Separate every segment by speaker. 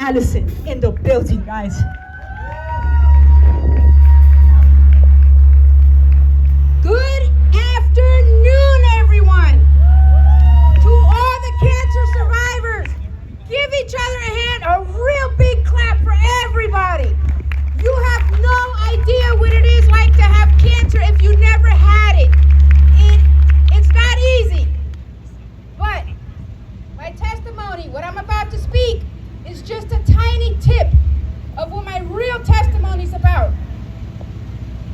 Speaker 1: Allison in the building, guys. Good afternoon, everyone. To all the cancer survivors, give each other a hand, a real big clap for everybody. You have no idea what it is like to have cancer if you never had it. It's not easy. But my testimony, what I'm about to speak, is just a tiny tip of what my real testimony is about.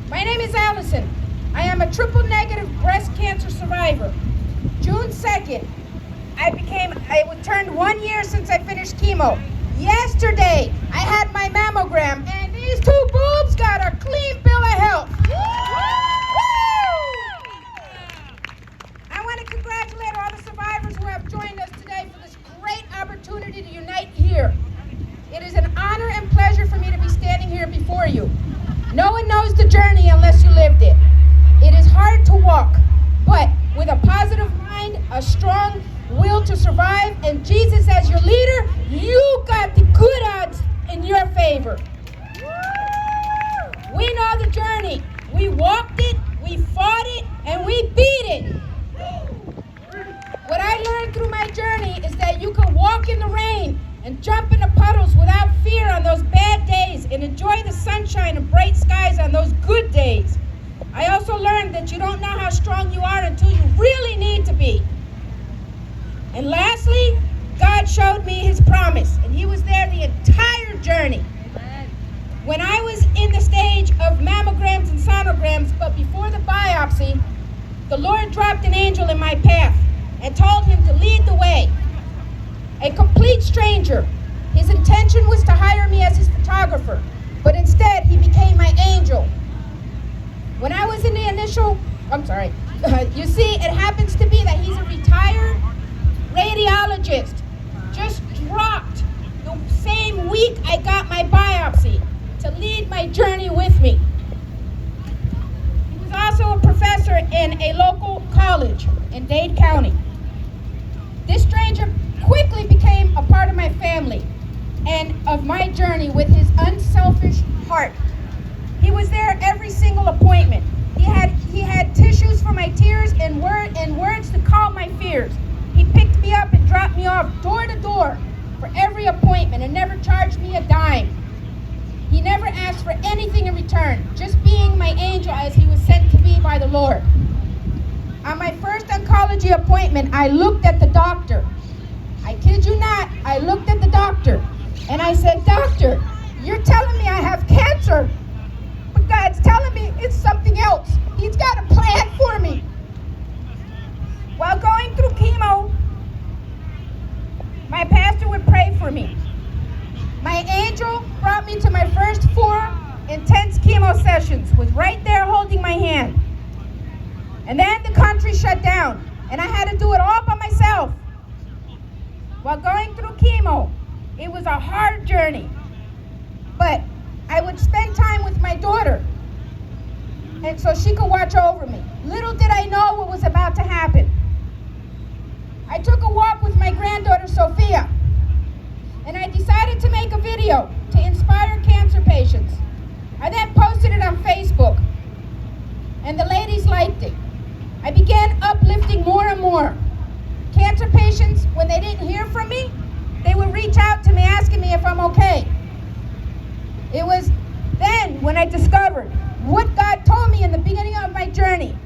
Speaker 1: My name is Allison. I am a triple negative breast cancer survivor. June 2nd, it turned 1 year since I finished chemo. Yesterday, I had my mammogram, and these two boobs got a clean bill of health. I want to congratulate all the survivors who have joined us today for this great opportunity to unite here. It is an honor and pleasure for me to be standing here before you. No one knows the journey unless you lived it. It is hard to walk, but with a positive mind, a strong will to survive, and Jesus as your leader, you got the good odds in your favor. We know the journey. We walked it, we fought it, and we beat it. What I learned through my journey is that you can walk in the rain and jump in the puddles without fear on those bad days and enjoy the sunshine and bright skies on those good days. I also learned that you don't know how strong you are until you really need to be. And lastly, God showed me his promise, and he was there the entire journey. When I was in the stage of mammograms and sonograms, but before the biopsy, the Lord dropped an angel in my path and told him to lead the way. A complete stranger. His intention was to hire me as his photographer, but instead he became my angel. When I was in the initial, you see, it happens to be that he's a retired radiologist. Just dropped the same week I got my biopsy to lead my journey with me. He was also a professor in a local college in Dade County. This stranger quickly became a part of my family and of my journey with his unselfish heart. He was there every single appointment. He had tissues for my tears and words to calm my fears. He picked me up and dropped me off door to door for every appointment and never charged me a dime. He never asked for anything in return, just being my angel as he was sent to be by the Lord. On my first oncology appointment, I looked at the doctor. I kid you not, I looked at the doctor and I said, "Doctor, you're telling me I have cancer, but God's telling me it's something else. He's got a plan for me." While going through chemo, my pastor would pray for me. My angel brought me to my first 4 intense chemo sessions, was right there holding my hand. And then the country shut down, and I had to do it all by myself. While going through chemo, it was a hard journey, but I would spend time with my daughter, and so she could watch over me. Little did I know what was about to happen. I took a walk with my granddaughter, Sophia, and I decided to make a video to inspire cancer patients. I then posted it on Facebook, and the ladies liked it. I began uplifting more and more. Cancer patients, when they didn't hear from me, they would reach out to me asking me if I'm okay. It was then when I discovered what God told me in the beginning of my journey.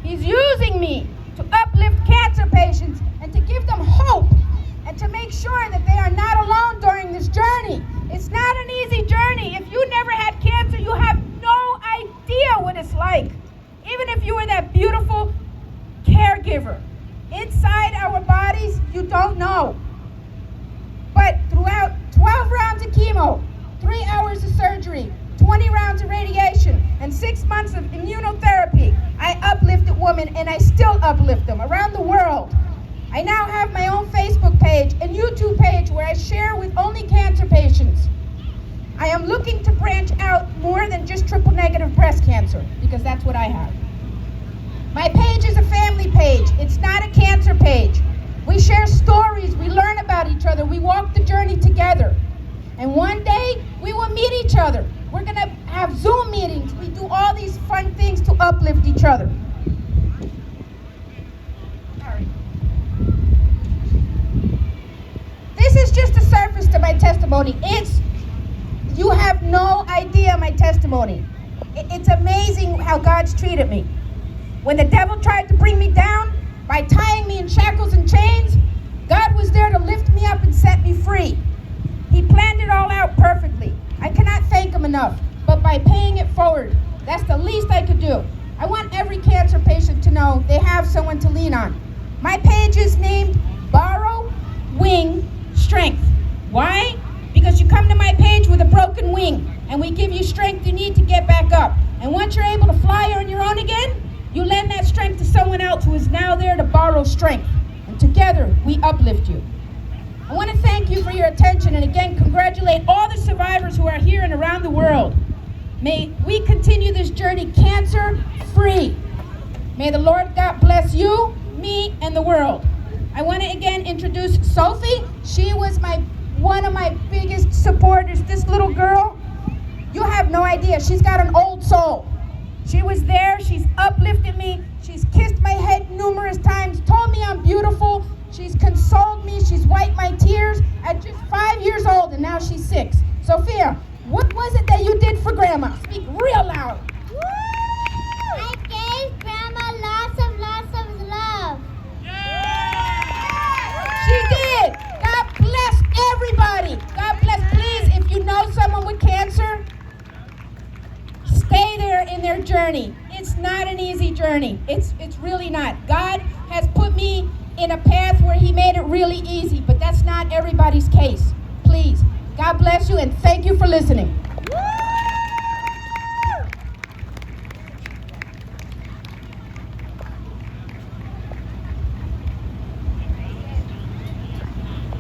Speaker 1: He's using me to uplift cancer patients and to give them hope and to make sure that they are not alone during this journey. It's not an easy journey. If you never had cancer, you have no idea what it's like. Even if you were that beautiful caregiver, inside our bodies, you don't know. But throughout 12 rounds of chemo, 3 hours of surgery, 20 rounds of radiation, and 6 months of immunotherapy, I uplifted women, and I still uplift them around the world. I now have my own Facebook page and YouTube page where I share with only cancer patients. I am looking to branch out more than just triple negative breast cancer, because that's what I have. My page is a family page. It's not a cancer page. We share stories, we learn about each other, we walk the journey together. And one day, we will meet each other. We're going to have Zoom meetings. We do all these fun things to uplift each other. Sorry. This is just the surface to my testimony. You have no idea my testimony. It's amazing how God's treated me. When the devil tried to bring me down by tying me in shackles and chains, God was there to lift me up and set me free. He planned it all out perfectly. I cannot thank him enough, but by paying it forward, that's the least I could do. I want every cancer patient to know they have someone to lean on. My page is named Borrow Wing Strength. Why? Because you come to my page with a broken wing, and we give you strength you need to get back up. And once you're able to fly on your own again, you lend that strength to someone else who is now there to borrow strength. And together, we uplift you. I want to thank you for your attention, and again, congratulate all the survivors who are here and around the world. May we continue this journey cancer-free. May the Lord God bless you, me, and the world. I want to again introduce Sophie. She was one of my biggest supporters. This little girl, you have no idea. She's got an old soul. She was there. She's uplifted me. She's kissed my head numerous times, told me I'm beautiful. She's consoled me. She's wiped my tears at just 5 years old, and now she's 6. Sophia, what was it that you did for Grandma? Speak real loud.
Speaker 2: Woo! I gave Grandma lots of love.
Speaker 1: She did. God bless everybody. God bless. Please, if you know someone with cancer, stay there in their journey. It's not an easy journey. It's really not. God has put me in a path where he made it really easy, but that's not everybody's case. Please, God bless you, and thank you for listening.